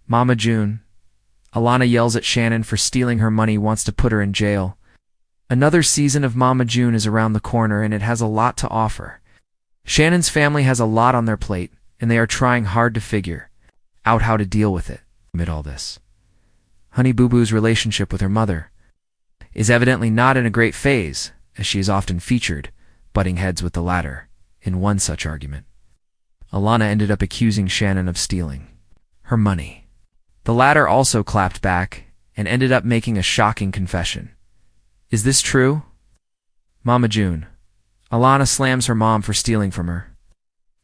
Mama June. Alana yells at Shannon for stealing her money, wants to put her in jail. Another season of Mama June is around the corner, and it has a lot to offer. Shannon's family has a lot on their plate, and they are trying hard to figure out how to deal with it amid all this. Honey Boo Boo's relationship with her mother is evidently not in a great phase, as she is often featured butting heads with the latter in one such argument. Alana ended up accusing Shannon of stealing her money. The latter also clapped back and ended up making a shocking confession. Is this true? Mama June. Alana slams her mom for stealing from her.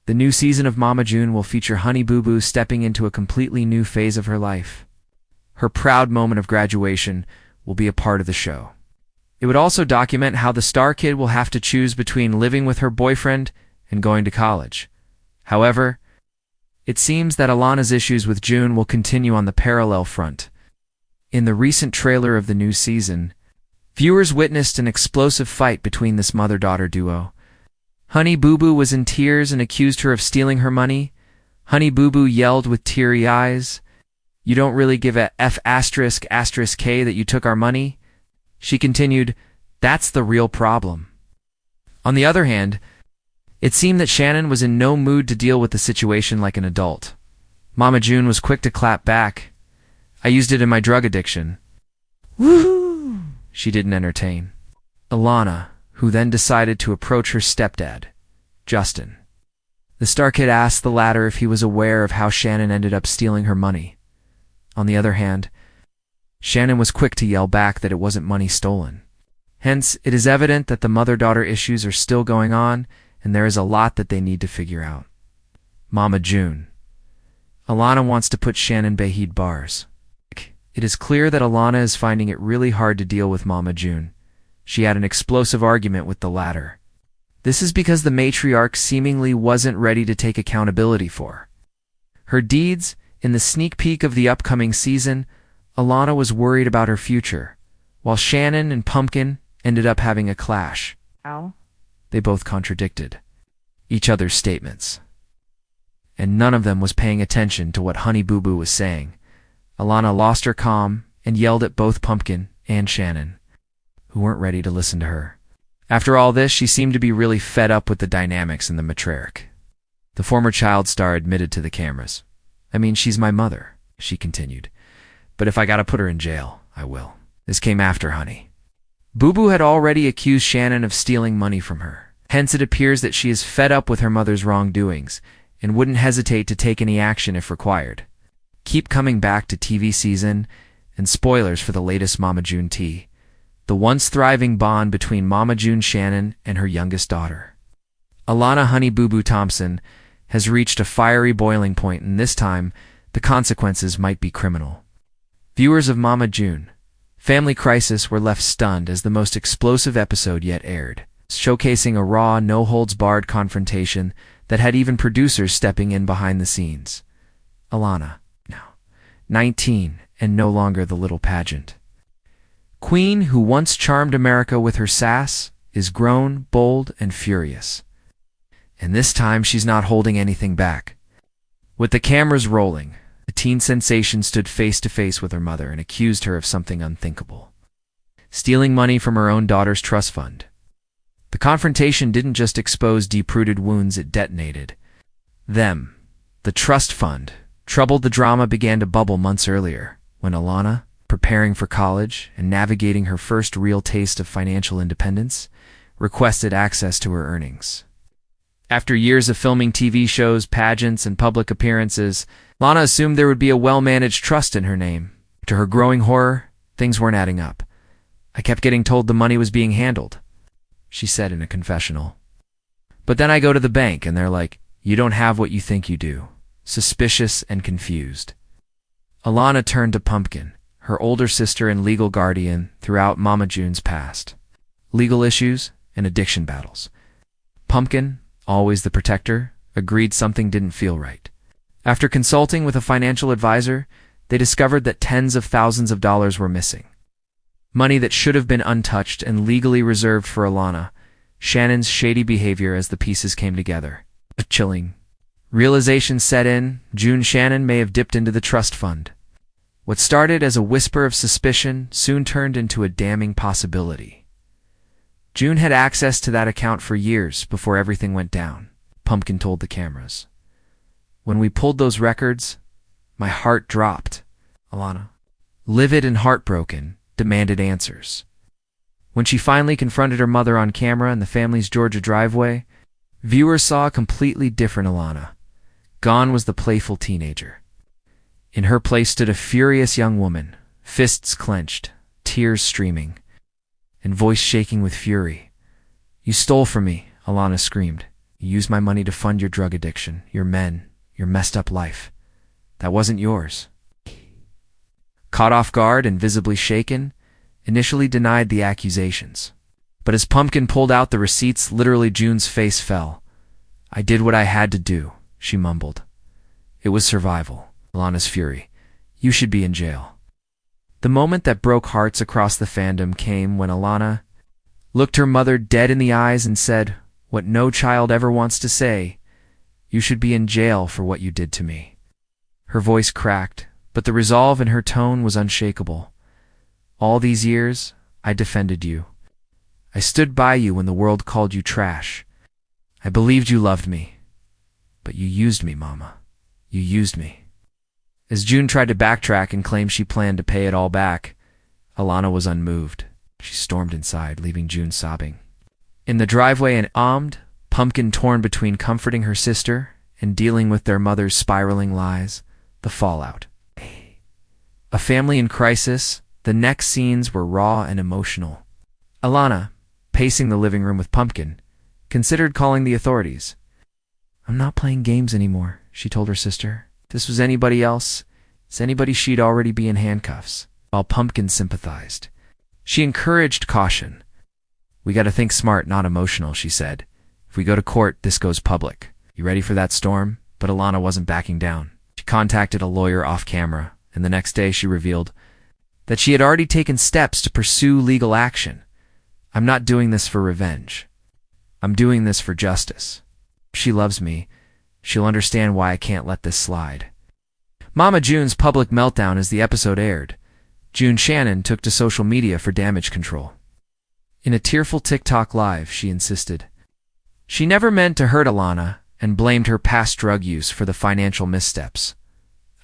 The new season of Mama June will feature Honey Boo Boo stepping into a completely new phase of her life. Her proud moment of graduation will be a part of the show. It would also document how the star kid will have to choose between living with her boyfriend and going to college. However, it seems that Alana's issues with June will continue on the parallel front. In the recent trailer of the new season, viewers witnessed an explosive fight between this mother-daughter duo. Honey Boo Boo was in tears and accused her of stealing her money. Honey Boo Boo yelled with teary eyes, "You don't really give a F***K that you took our money?" She continued, "That's the real problem." On the other hand, it seemed that Shannon was in no mood to deal with the situation like an adult. Mama June was quick to clap back. "I used it in my drug addiction." Woohoo! She didn't entertain Alana, who then decided to approach her stepdad, Justin. The star kid asked the latter if he was aware of how Shannon ended up stealing her money. On the other hand, Shannon was quick to yell back that it wasn't money stolen. Hence, it is evident that the mother-daughter issues are still going on, and there is a lot that they need to figure out. Mama June. Alana wants to put Shannon behind bars. It is clear that Alana is finding it really hard to deal with Mama June. She had an explosive argument with the latter. This is because the matriarch seemingly wasn't ready to take accountability for her deeds. In the sneak peek of the upcoming season, Alana was worried about her future, while Shannon and Pumpkin ended up having a clash. Ow. They both contradicted each other's statements, and none of them was paying attention to what Honey Boo Boo was saying. Alana lost her calm and yelled at both Pumpkin and Shannon, who weren't ready to listen to her. After all this, she seemed to be really fed up with the dynamics in the matriarch. The former child star admitted to the cameras. "I mean, she's my mother," she continued. "But if I gotta put her in jail, I will." This came after Honey Boo Boo had already accused Shannon of stealing money from her. Hence, it appears that she is fed up with her mother's wrongdoings and wouldn't hesitate to take any action if required. Keep coming back to TV season and spoilers for the latest Mama June tea. The once thriving bond between Mama June Shannon and her youngest daughter, Alana Honey Boo Boo Thompson, has reached a fiery boiling point, and this time, the consequences might be criminal. Viewers of Mama June Family Crisis were left stunned as the most explosive episode yet aired, showcasing a raw, no-holds-barred confrontation that had even producers stepping in behind the scenes. Alana, now 19 and no longer the little pageant queen who once charmed America with her sass, is grown, bold, and furious. And this time she's not holding anything back. With the cameras rolling, the teen sensation stood face to face with her mother and accused her of something unthinkable: stealing money from her own daughter's trust fund. The confrontation didn't just expose deep-rooted wounds, it detonated them. The trust fund. Troubled the drama began to bubble months earlier, when Alana, preparing for college and navigating her first real taste of financial independence, requested access to her earnings. After years of filming TV shows, pageants, and public appearances, Lana assumed there would be a well-managed trust in her name. To her growing horror, things weren't adding up. "I kept getting told the money was being handled," she said in a confessional. "But then I go to the bank and they're like, 'You don't have what you think you do.'" Suspicious and confused, Alana turned to Pumpkin, her older sister and legal guardian throughout Mama June's past. Legal issues and addiction battles. Pumpkin, always the protector, agreed something didn't feel right. After consulting with a financial advisor, they discovered that tens of thousands of dollars were missing. Money that should have been untouched and legally reserved for Alana. Shannon's shady behavior as the pieces came together. A chilling Realization set in. Shannon may have dipped into the trust fund. What started as a whisper of suspicion soon turned into a damning possibility. June had access to that account for years before everything went down, Pumpkin told the cameras. When we pulled those records, my heart dropped. Alana, livid and heartbroken, demanded answers. When she finally confronted her mother on camera in the family's Georgia driveway, viewers saw a completely different Alana. Gone was the playful teenager. In her place stood a furious young woman, fists clenched, tears streaming, and voice shaking with fury. "You stole from me," Alana screamed. "You used my money to fund your drug addiction, your men, your messed up life. That wasn't yours." Caught off guard and visibly shaken, initially denied the accusations. But as Pumpkin pulled out the receipts, literally June's face fell. "I did what I had to do," she mumbled. "It was survival." Alana's fury. "You should be in jail." The moment that broke hearts across the fandom came when Alana looked her mother dead in the eyes and said what no child ever wants to say: "You should be in jail for what you did to me." Her voice cracked, but the resolve in her tone was unshakable. "All these years, I defended you. I stood by you when the world called you trash. I believed you loved me. But you used me, Mama. You used me." As June tried to backtrack and claim she planned to pay it all back, Alana was unmoved. She stormed inside, leaving June sobbing. In the driveway and Pumpkin torn between comforting her sister and dealing with their mother's spiraling lies, the fallout. A family in crisis, the next scenes were raw and emotional. Alana, pacing the living room with Pumpkin, considered calling the authorities. "I'm not playing games anymore," she told her sister. "If this was anybody else, it's anybody, she'd already be in handcuffs." While Pumpkin sympathized, she encouraged caution. "We gotta think smart, not emotional," she said. "If we go to court, this goes public. You ready for that storm?" But Alana wasn't backing down. She contacted a lawyer off camera, and the next day she revealed that she had already taken steps to pursue legal action. "I'm not doing this for revenge. I'm doing this for justice. If she loves me, she'll understand why I can't let this slide." Mama June's public meltdown as the episode aired. Shannon took to social media for damage control. In a tearful TikTok live, she insisted she never meant to hurt Alana and blamed her past drug use for the financial missteps.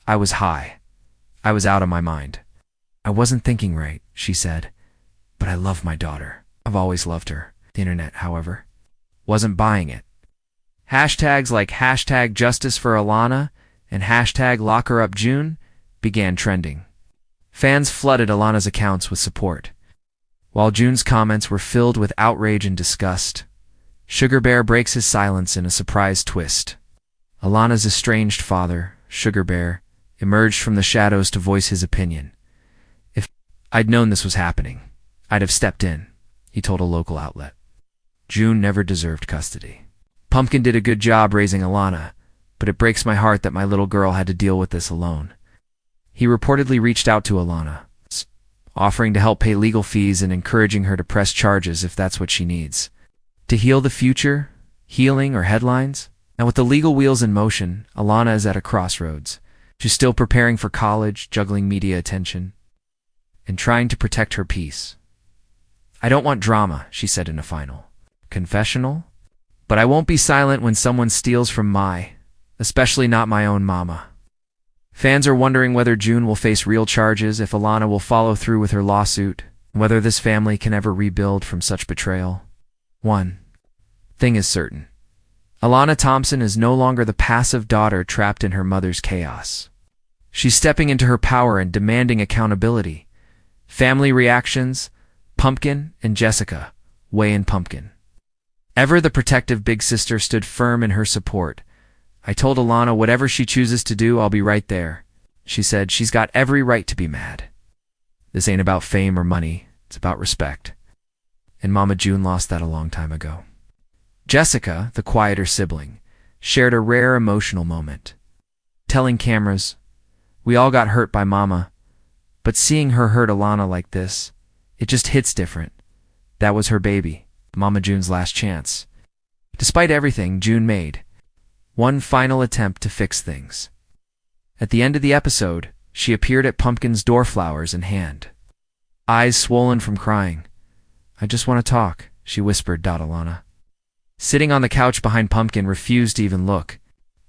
"I was high. I was out of my mind. I wasn't thinking right," she said. "But I love my daughter. I've always loved her." The internet, however, wasn't buying it. Hashtags like #Justice for Alana and #LockHerUpJune began trending. Fans flooded Alana's accounts with support, while June's comments were filled with outrage and disgust. Sugar Bear breaks his silence in a surprise twist. Alana's estranged father, Sugar Bear, emerged from the shadows to voice his opinion. "If I'd known this was happening, I'd have stepped in," he told a local outlet. June never deserved custody. "Pumpkin did a good job raising Alana, but it breaks my heart that my little girl had to deal with this alone." He reportedly reached out to Alana, offering to help pay legal fees and encouraging her to press charges if that's what she needs. To heal the future, healing, or headlines? Now with the legal wheels in motion, Alana is at a crossroads. She's still preparing for college, juggling media attention, and trying to protect her peace. "I don't want drama," she said in a final confessional, "but I won't be silent when someone steals from especially not my own mama." Fans are wondering whether June will face real charges, if Alana will follow through with her lawsuit, and whether this family can ever rebuild from such betrayal. One thing is certain. Alana Thompson is no longer the passive daughter trapped in her mother's chaos. She's stepping into her power and demanding accountability. Family reactions: Pumpkin and Jessica weigh in Pumpkin. Ever the protective big sister stood firm in her support. "I told Alana whatever she chooses to do, I'll be right there." She said she's got every right to be mad. This ain't about fame or money, it's about respect. And Mama June lost that a long time ago. Jessica, the quieter sibling, shared a rare emotional moment, telling cameras, "We all got hurt by Mama, but seeing her hurt Alana like this, it just hits different. That was her baby, Mama June's last chance." Despite everything June made, One final attempt to fix things. At the end of the episode, she appeared at Pumpkin's door, flowers in hand. Eyes swollen from crying. "I just want to talk," she whispered. Alana, sitting on the couch behind Pumpkin, refused to even look.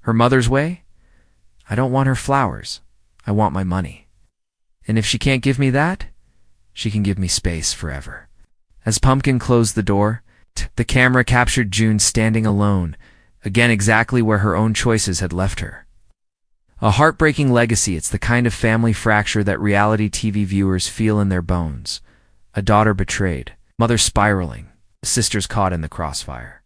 Her mother's way? "I don't want her flowers. I want my money. And if she can't give me that, she can give me space forever." As Pumpkin closed the door, the camera captured June standing alone, again exactly where her own choices had left her. A heartbreaking legacy. It's the kind of family fracture that reality TV viewers feel in their bones. A daughter betrayed, mother spiraling, sisters caught in the crossfire.